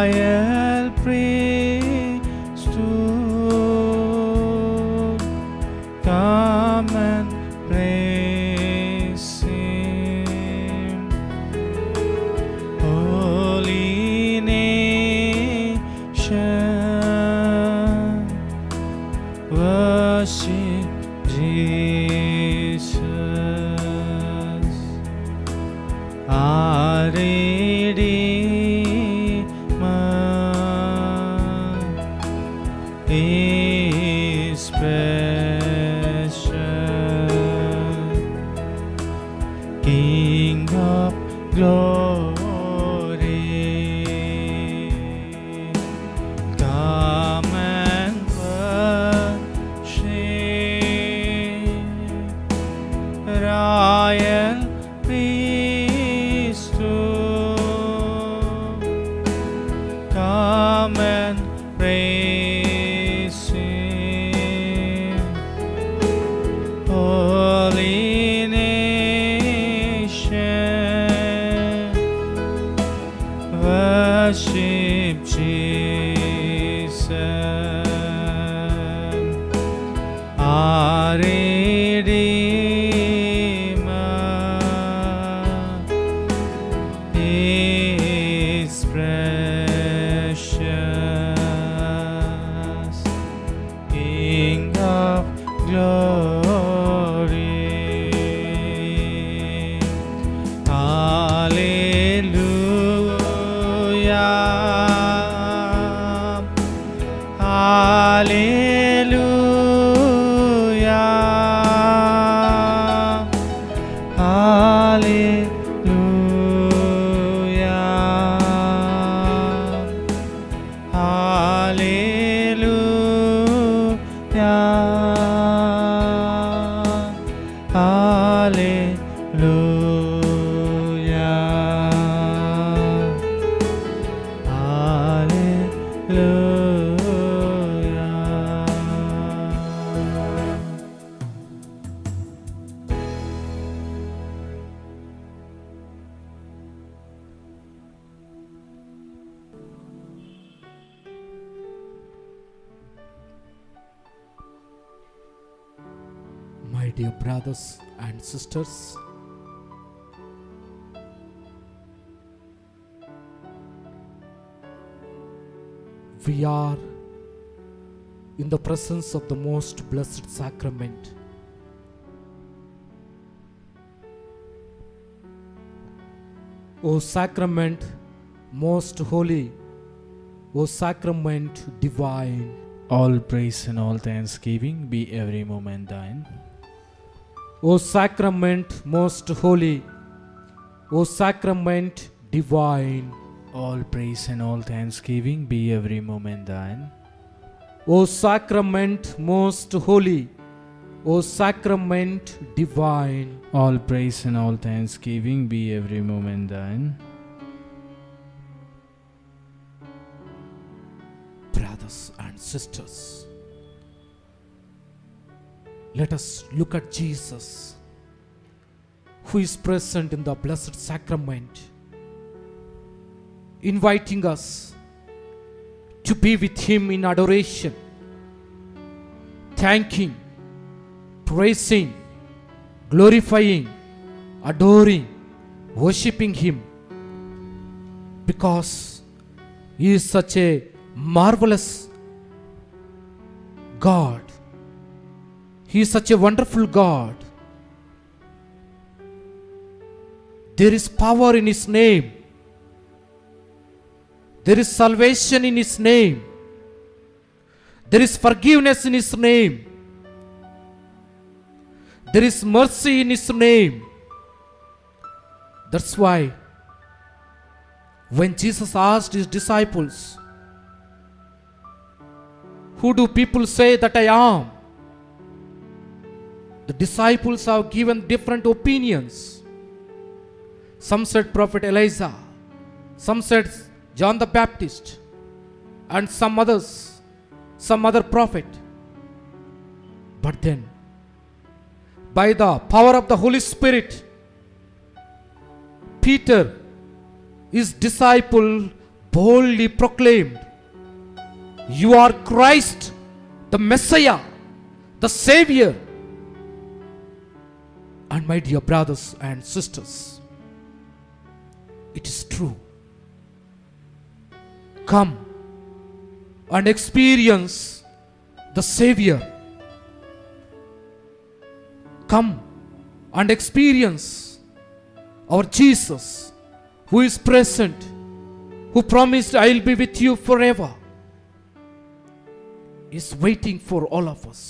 royal priesthood, come and praise Him. Holy nation, worship Jesus, our Redeemer is precious, King of glory, come and worship, royal priesthood, come and praise Him. Holy nation, worship Jesus, our Redeemer is precious, King of glory. Hallelujah, hallelujah, hallelujah, hallelujah, My dear brothers and sisters, we are in the presence of the most blessed sacrament. O sacrament most holy, O sacrament divine, all praise and all thanksgiving be every moment thine. O sacrament most holy, O sacrament divine, All praise and all thanksgiving be every moment thine. O sacrament most holy, O sacrament divine, All praise and all thanksgiving be every moment thine. brothers and sisters, let us look at Jesus, who is present in the Blessed Sacrament, inviting us to be with Him in adoration, thanking, praising, glorifying, adoring, worshipping Him, because He is such a marvelous God. He is such a wonderful God. There is power in His name. There is salvation in His name. There is forgiveness in His name. There is mercy in His name. That's why when Jesus asked His disciples, "Who do people say that I am?" the disciples have given different opinions. Some said Prophet Elijah, some said John the Baptist, and some other prophet. But then, by the power of the Holy Spirit, Peter, his disciple, boldly proclaimed, "You are Christ, the Messiah, the Savior." And my dear brothers and sisters, it is true. Come and experience the Savior. Come and experience our Jesus, who is present, who promised, "I will be with you forever," is waiting for all of us.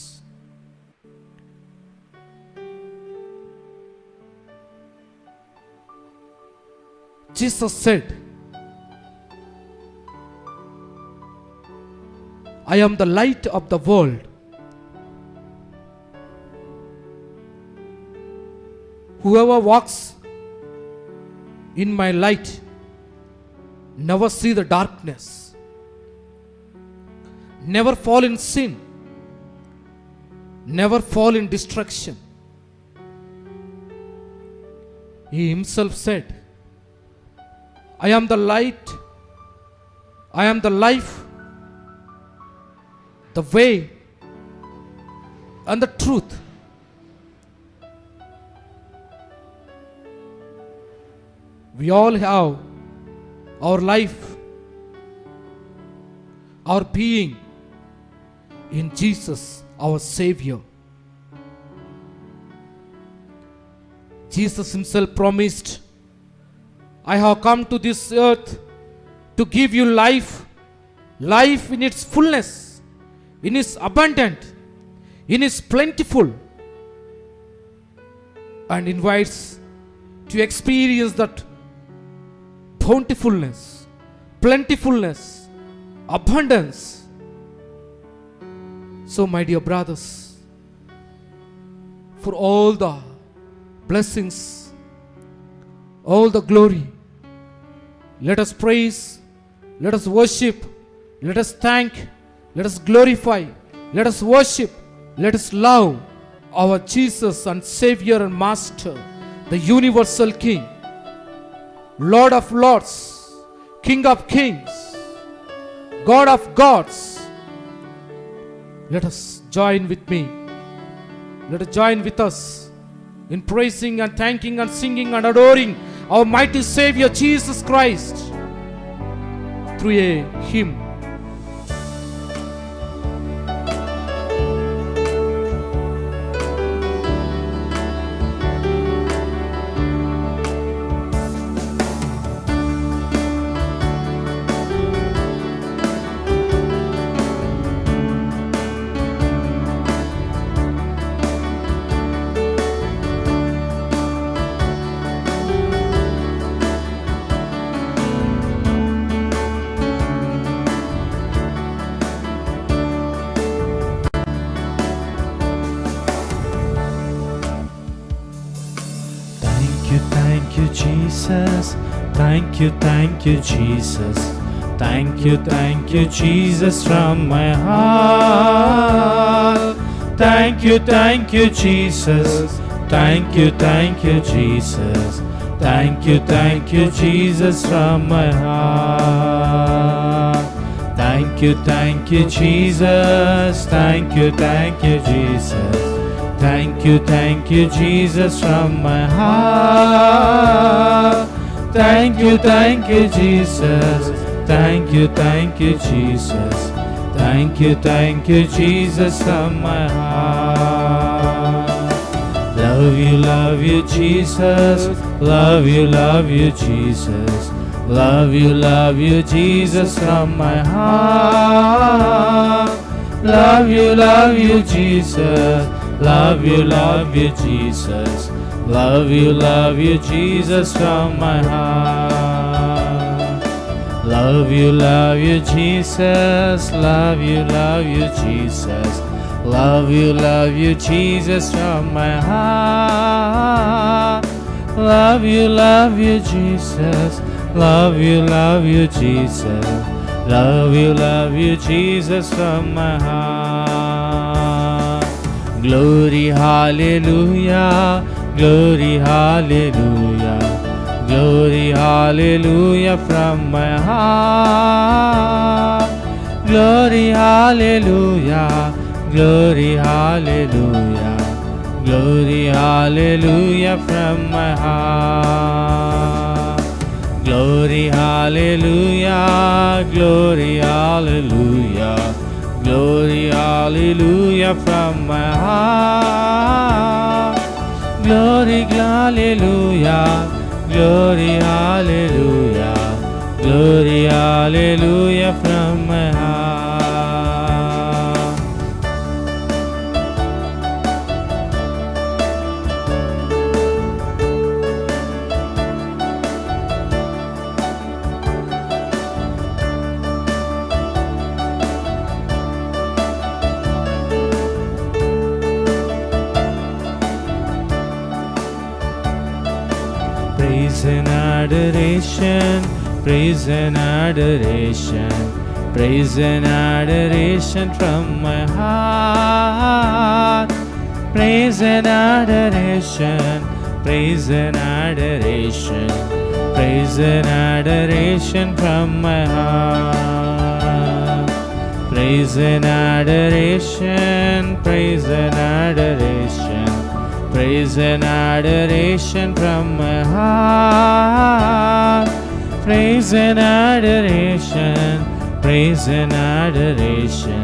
Jesus said, "I am the light of the world. Whoever walks in my light never see the darkness, never fall in sin, never fall in destruction." He himself said, "I am the light, I am the life, the way, and the truth." We all have our life, our being in Jesus, our Savior. Jesus himself promised, "I have come to this earth to give you life, life in its fullness, in its abundant, in its plentiful," and invites to experience that bountifulness, plentifulness, abundance. So, my dear brothers, for all the blessings, all the glory, let us praise, let us worship, let us thank, let us glorify, let us worship, let us love our Jesus and Savior and Master, the universal King, Lord of Lords, King of Kings, God of Gods. Let us join with me. Let us join with us in praising and thanking and singing and adoring our mighty Savior Jesus Christ through a hymn. Thank you, Jesus. Thank you, Jesus. Thank you, Jesus, from my heart. Thank you, Jesus. Thank you, Jesus. Thank you, Jesus, from my heart. Thank you, Jesus. Thank you, Jesus. Thank you, Jesus, from my heart. Thank you, Jesus. Thank you, Jesus. Thank you, Jesus, from my heart. Love you, Jesus. Love you, Jesus. Love you, Jesus, from my heart. Love you, Jesus. Love you, Jesus. Love you, Jesus, from my heart. Love you, Jesus. Love you, Jesus. Love you, Jesus, from my heart. Love you, Jesus. Love you, Jesus. Love you, Jesus, from my heart. Glory, hallelujah. Glory, hallelujah. Glory, hallelujah from my heart. Glory, hallelujah. Glory, hallelujah. Glory, hallelujah from my heart. Glory, hallelujah. Glory, hallelujah. Glory, hallelujah from my heart. Glory, hallelujah. Glory, hallelujah. Glory, hallelujah from my heart. Praise and adoration, praise and adoration, praise and adoration from my heart. Praise and adoration, praise and adoration, praise and adoration from my heart. Praise and adoration, praise and adoration, praise and adoration from my heart. Praise and adoration, praise and adoration,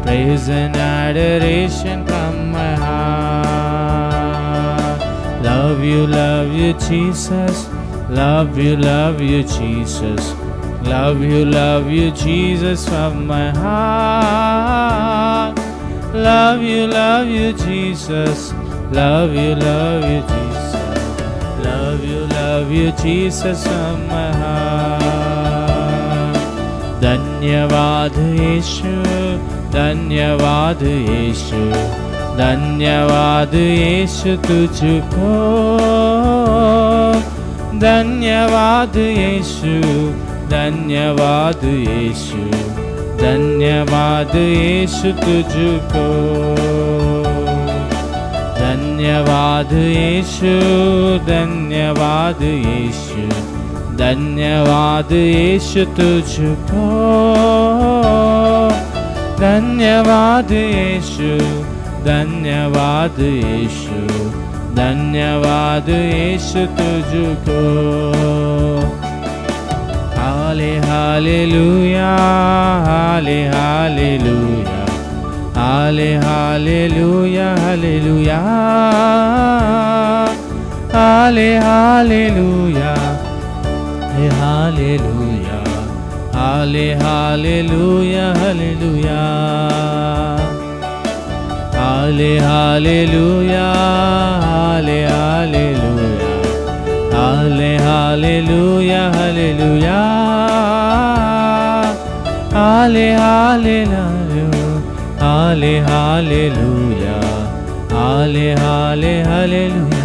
praise and adoration from my heart. Love you, Jesus. Love you, Jesus. Love you, Jesus from my heart. Love you, Jesus. Love you, Jesus. Love you, Jesus from my heart. धन्यवाद यीशु, धन्यवाद यीशु, धन्यवाद यीशु तुझको. धन्यवाद यीशु, धन्यवाद यीशु, धन्यवाद यीशु तुझको. धन्यवाद यीशु, धन्यवाद यीशु, धन्यवाद यीशु तुझको. धन्यवाद यीशु, धन्यवाद यीशु, धन्यवाद यीशु तुझको. हाले हालेलुया, हाले हालेलुया, हाले हालेलुया, हालेलुया, हाले हालेलुया, हालेलुया, हाले हालेलुया, हालेलुया, हाले हालेलुया, हाले हालेलुया, हाले हालेलुया, हालेलुया, हाले हालेलुया, हाले हालेलुया, हाले हाले hallelujah.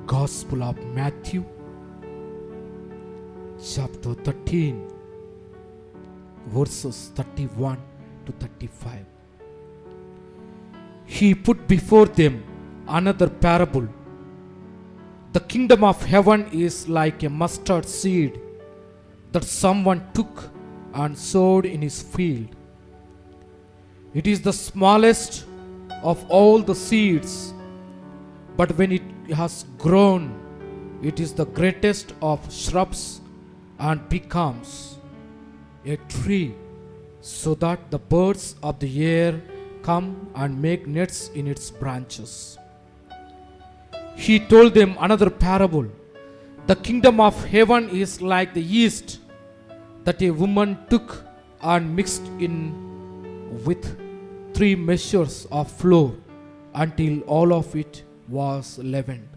Gospel of Matthew, chapter 13, verses 31 to 35. He put before them another parable. The kingdom of heaven is like a mustard seed that someone took and sowed in his field. It is the smallest of all the seeds, but when it has grown, it is the greatest of shrubs and becomes a tree, so that the birds of the air come and make nests in its branches. He told them another parable. The kingdom of heaven is like the yeast that a woman took and mixed in with 3 measures of flour until all of it was leavened.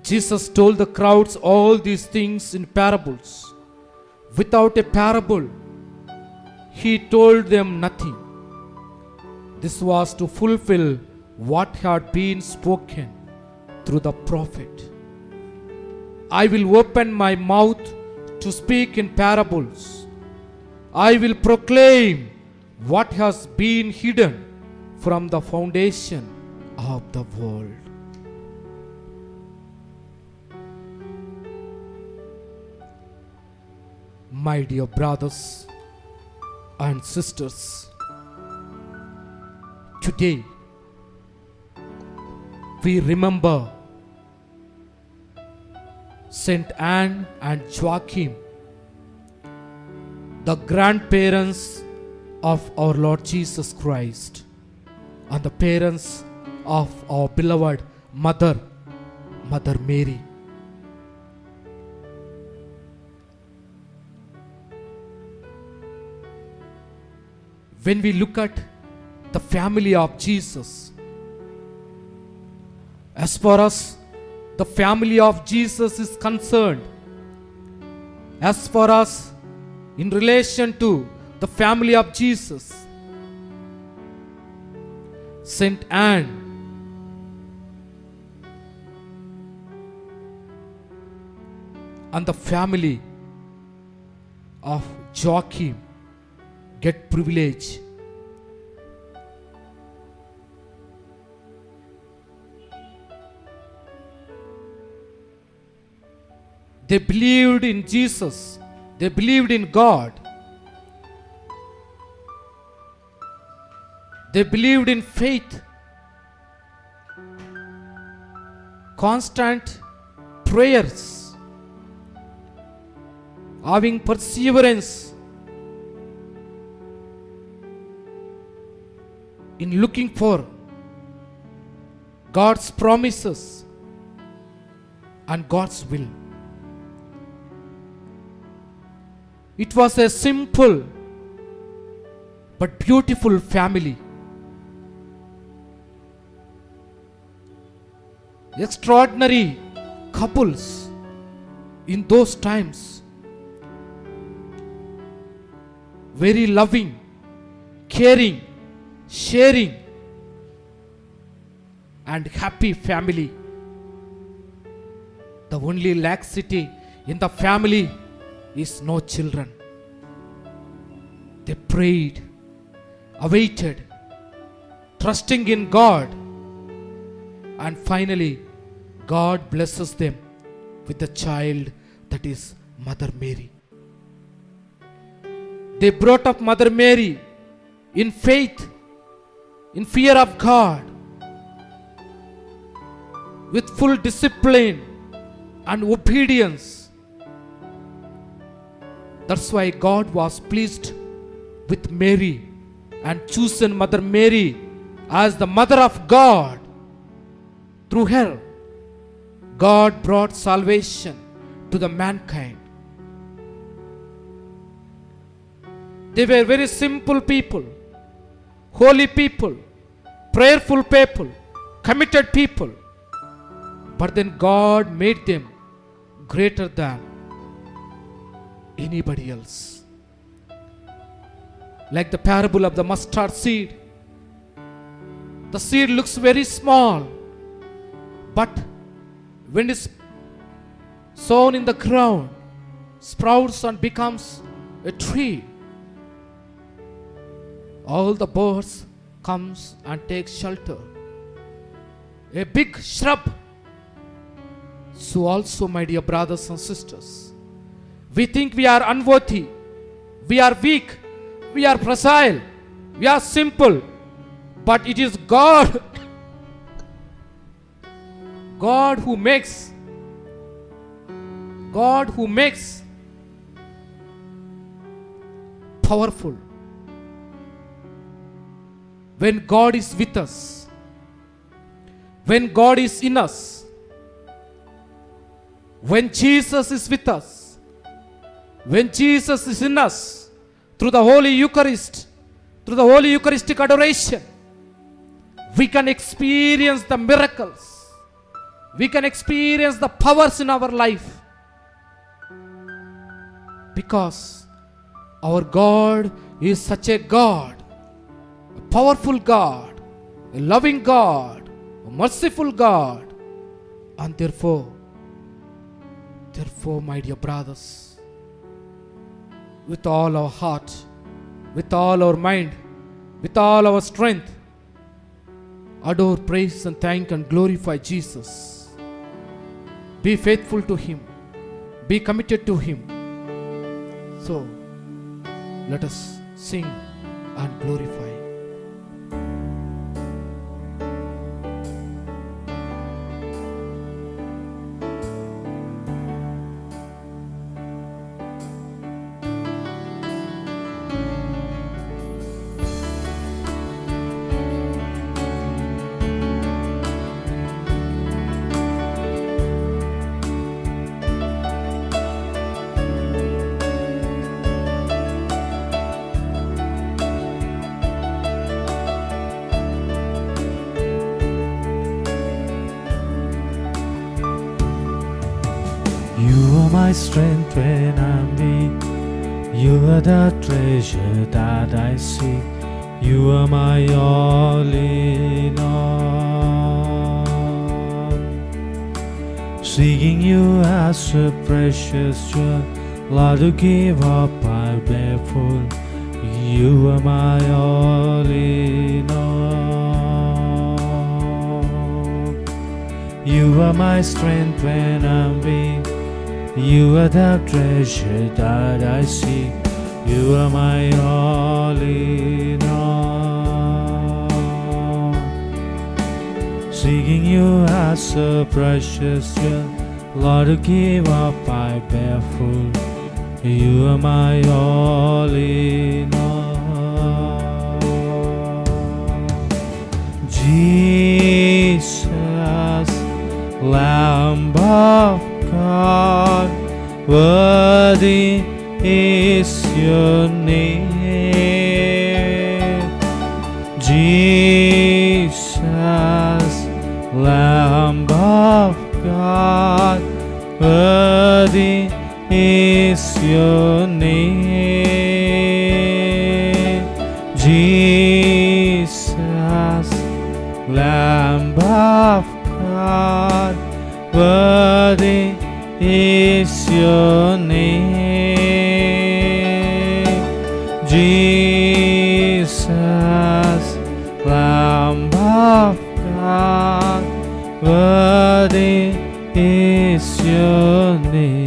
Jesus told the crowds all these things in parables. Without a parable, he told them nothing. This was to fulfill what had been spoken through the prophet. I will open my mouth to speak in parables. I will proclaim what has been hidden from the foundation of the world. My dear brothers and sisters, today we remember Saint Anne and Joachim, the grandparents of our Lord Jesus Christ and the parents of our beloved Mother Mary. When we look at the family of Jesus, as far as the family of Jesus is concerned, as far as in relation to the family of Jesus, Saint Anne and the family of Joachim get privilege. They believed in Jesus. They believed in God. They believed in faith. Constant prayers. Having perseverance in looking for God's promises and God's will. It was a simple but beautiful family. Extraordinary couples in those times. Very loving, caring, sharing, and happy family. The only laxity in the family is no children. They prayed, awaited, trusting in God, and finally God blesses them with a child that is Mother Mary. They brought up Mother Mary in faith, in fear of God, with full discipline and obedience. That's why God was pleased with Mary and chosen Mother Mary as the Mother of God. Through her, God brought salvation to the mankind. They were very simple people, holy people, prayerful people, committed people. But then God made them greater than anybody else. Like the parable of the mustard seed. The seed looks very small, but when it's sown in the ground, sprouts and becomes a tree. All the birds comes and takes shelter. A big shrub. So also, my dear brothers and sisters, we think we are unworthy, we are weak, we are fragile, we are simple, but it is God, God who makes powerful. When God is with us, when God is in us, when Jesus is with us, when Jesus is in us, through the Holy Eucharist, through the Holy Eucharistic adoration, we can experience the miracles. we can experience the powers in our life. Because our God is such a God, a powerful God, a loving God, a merciful God. And therefore, my dear brothers, with all our heart, with all our mind, with all our strength, adore, praise and thank and glorify Jesus. Be faithful to Him. Be committed to Him. So, let us sing and glorify. You are my strength when I'm weak. You are the treasure that I seek. You are my all in all. Seeking you as a precious jewel, Lord, to give up I bear full. You are my all in all. You are my strength when I'm weak. You are the treasure that I seek. You are my all in all. Seeking you as a precious jewel, Lord, to give up I bear full. You are my all in all. Jesus, Lamb of God, worthy is your name. Jesus, Lamb of God, worthy is your name. Jesus, Lamb of God, worthy is your name. Jesus, Lamb of God, worthy is your name.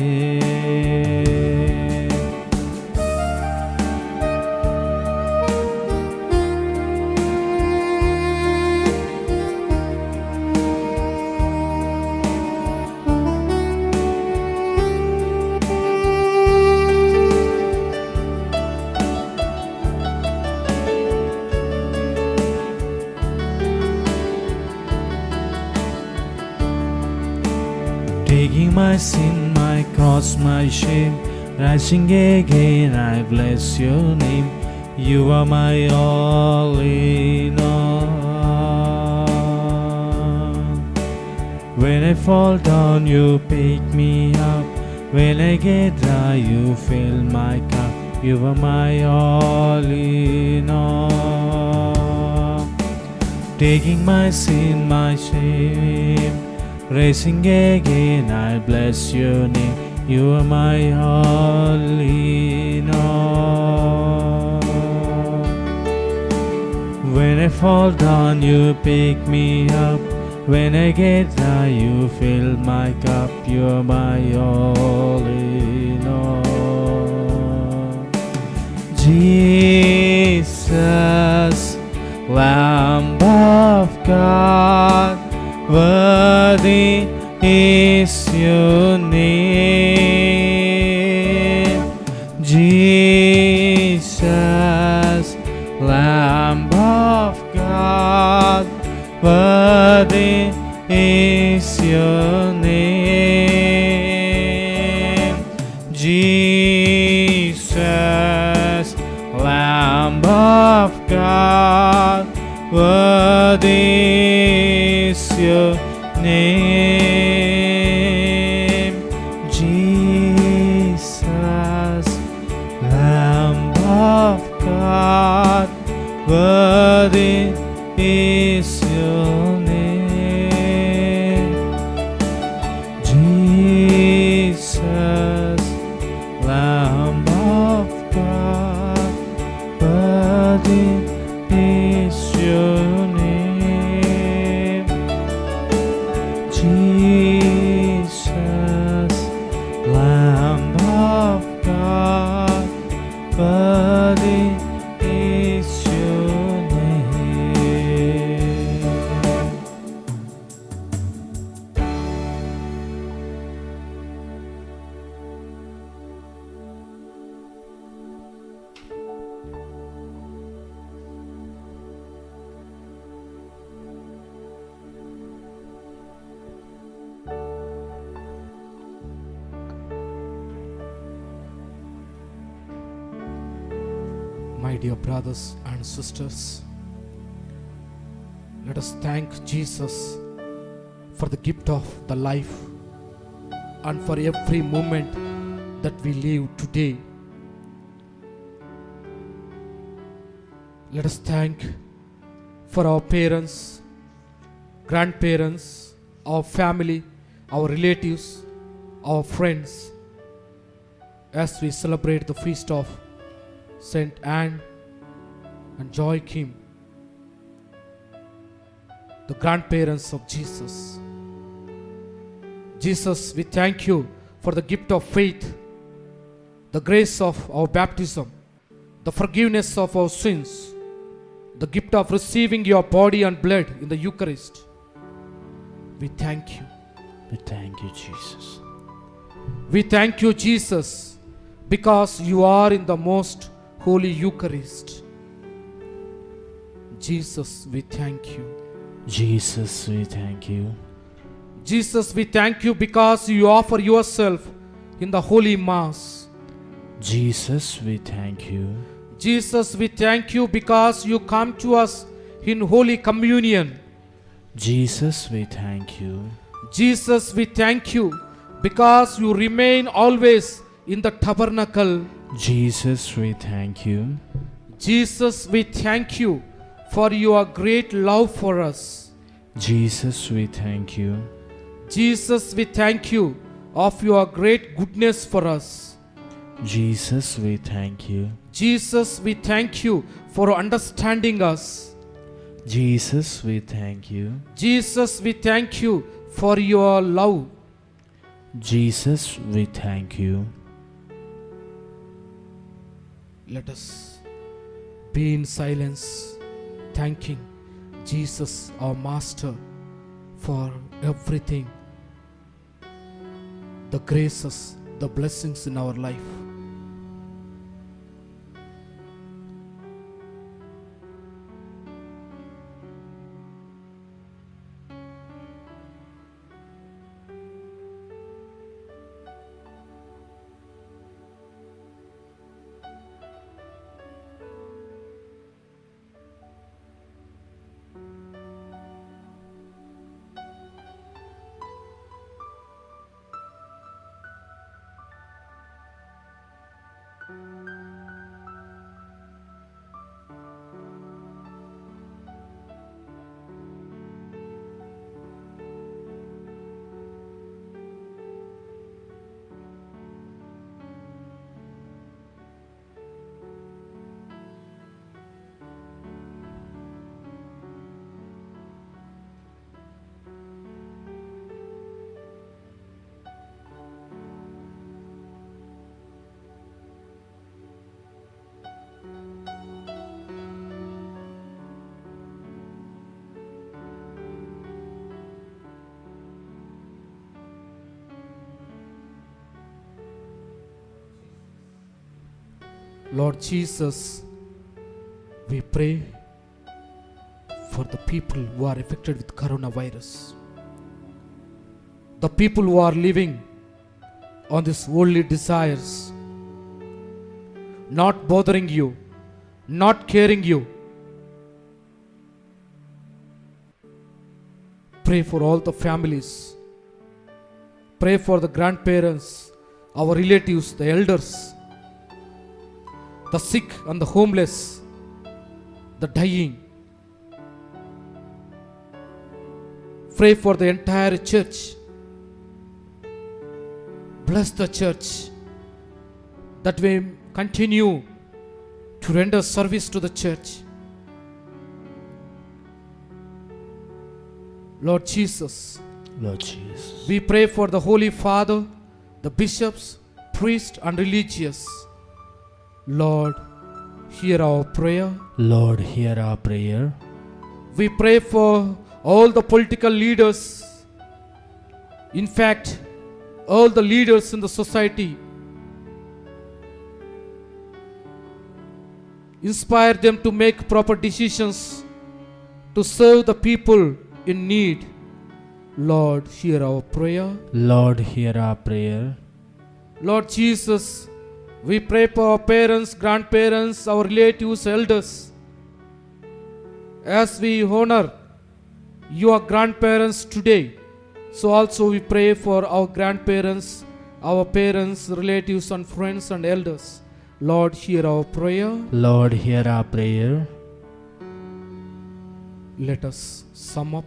Taking my sin, my cross, my shame, rising again, I bless your name. You are my all in all. When I fall down, you pick me up. When I get dry, you fill my cup. You are my all in all. Taking my sin, my shame, rising again, I bless your name. You are my all in all. When I fall down, you pick me up. When I get dry, you fill my cup. You are my all in all. Jesus, Lamb of God, worthy is your name. Jesus, Lamb of God, worthy is your name. Jesus, Lamb of God, worthy is your name. Worthy is your name, Jesus, Lamb of God. Worthy is your name, Jesus, Lamb of God. Worthy is your name. My dear brothers and sisters, let us thank Jesus for the gift of the life and for every moment that we live today. Let us thank for our parents, grandparents, our family, our relatives, our friends, as we celebrate the feast of Saint Anne and Joachim, the grandparents of Jesus. Jesus, we thank you for the gift of faith, the grace of our baptism, the forgiveness of our sins, the gift of receiving your body and blood in the Eucharist. We thank you. We thank you, Jesus. We thank you, Jesus, because you are in the most holy Eucharist. Jesus, we thank you. Jesus, we thank you. Jesus, we thank you because you offer yourself in the Holy Mass. Jesus, we thank you. Jesus, we thank you because you come to us in Holy Communion. Jesus, we thank you. Jesus, we thank you because you remain always in the tabernacle. Jesus, we thank you. Jesus, we thank you for your great love for us. Jesus, we thank you. Jesus, we thank you of your great goodness for us. Jesus, we thank you. Jesus, we thank you for understanding us. Jesus, we thank you. Jesus, we thank you for your love. Jesus, we thank you. Let us be in silence, thanking Jesus, our Master, for everything, the graces, the blessings in our life. Lord Jesus, we pray for the people who are affected with coronavirus. The people who are living on these worldly desires, not bothering you, not caring you. Pray for all the families. Pray for the grandparents, our relatives, the elders, the sick and the homeless, the dying. pray for the entire church. Bless the church that we continue to render service to the church. Lord Jesus, Lord Jesus. we pray for the Holy Father, the bishops, priests, and religious. Lord, hear our prayer. Lord, hear our prayer. We pray for all the political leaders. In fact, all the leaders in the society. Inspire them to make proper decisions to serve the people in need. Lord, hear our prayer. Lord, hear our prayer. Lord Jesus, we pray for our parents, grandparents, our relatives, elders. As we honor your grandparents today, so also we pray for our grandparents, our parents, relatives, and friends and elders. Lord, hear our prayer. Lord, hear our prayer. Let us sum up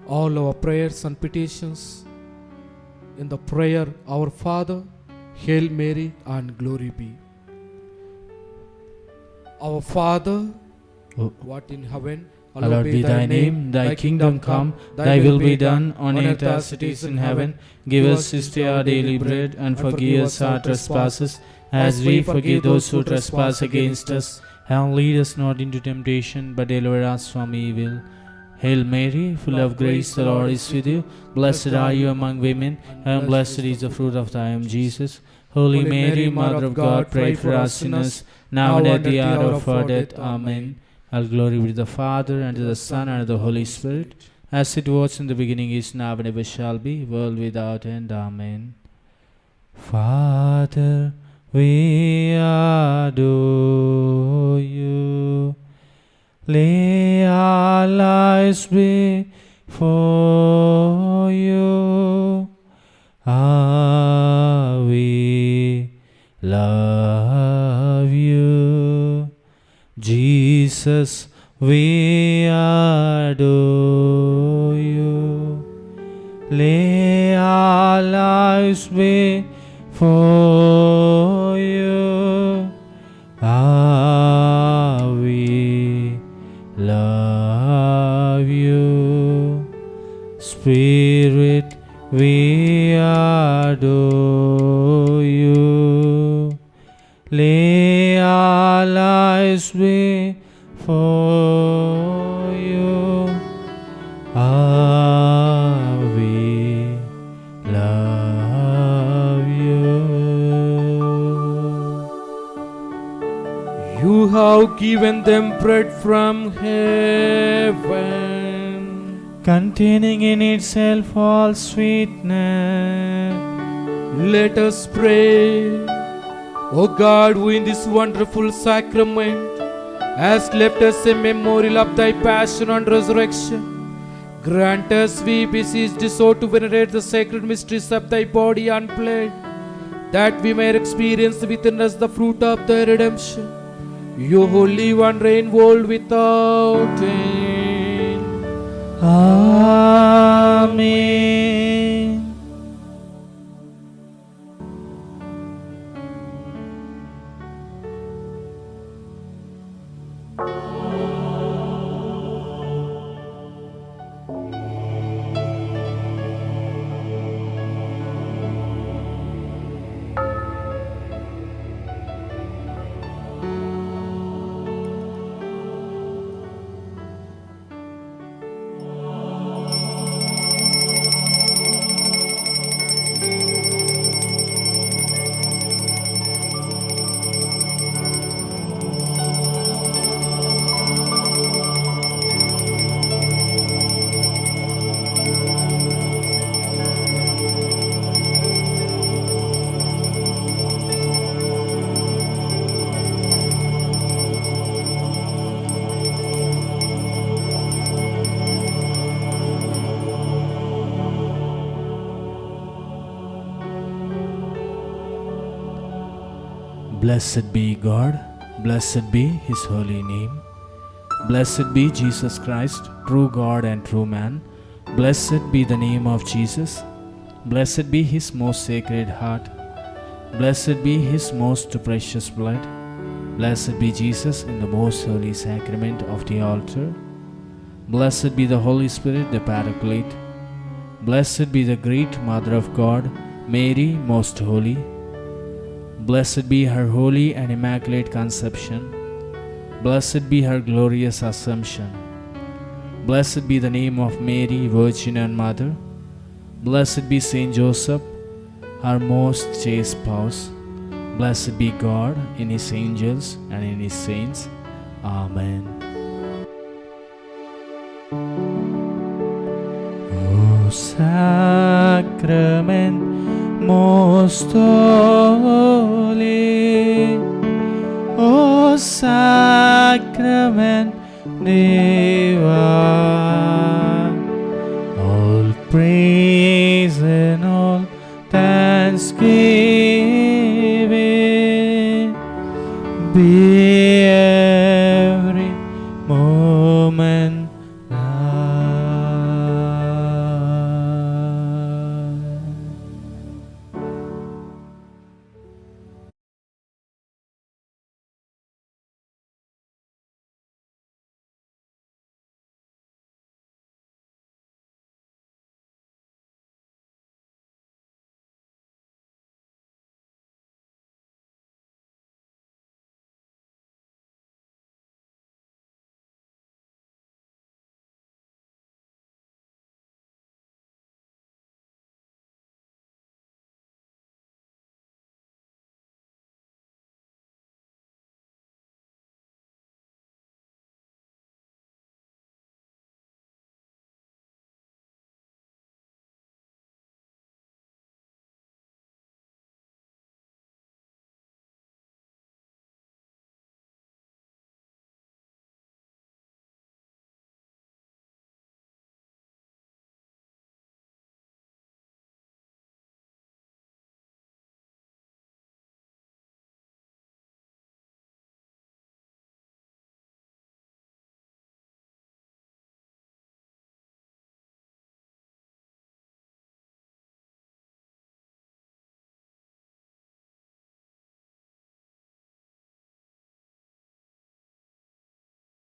all our prayers and petitions in the prayer, Our Father, Hail Mary, and glory be. Our Father, Oh. what in heaven, Hallowed be thy name, thy kingdom come, thy will be done on earth as it is in heaven. Give us this day our daily bread, and forgive us our trespasses, as we forgive those who trespass against us. And lead us not into temptation, but deliver us from evil. Hail Mary, full of grace, the Lord is with you. Blessed are you among women, and blessed is the fruit of thy womb, Jesus. Holy Mary, Mother of God, pray for us sinners, now and at the hour of our death. Amen. All glory be to the Father, and to the Son, and to the Holy Spirit, as it was in the beginning, is now, and ever shall be, world without end. Amen. Father, we adore you. Lay our lives before you. Ah, we love you. Jesus, we adore you. Lay our lives before you. Ah, we love you. Spirit, we adore you. Lay our lives before you. Ah, we love you. You have given them bread from heaven, containing in itself all sweetness. let us pray. O God, who in this wonderful sacrament has left us a memorial of thy passion and resurrection, grant us, we beseech thee, so to venerate the sacred mysteries of thy body and blood, that we may experience within us the fruit of thy redemption. You Holy One, reign world without end. Amen. Blessed be God, blessed be His holy name. Blessed be Jesus Christ, true God and true man. Blessed be the name of Jesus. Blessed be his most sacred heart. Blessed be his most precious blood. Blessed be Jesus in the most holy sacrament of the altar. Blessed be the Holy Spirit, the Paraclete. Blessed be the great Mother of God, Mary, most holy. Blessed be her holy and immaculate conception. Blessed be her glorious assumption. Blessed be the name of Mary, Virgin and Mother. Blessed be Saint Joseph, her most chaste spouse. Blessed be God in his angels and in his saints. Amen. O sacrament most holy, O sacrament divine, all praise and all thanksgiving be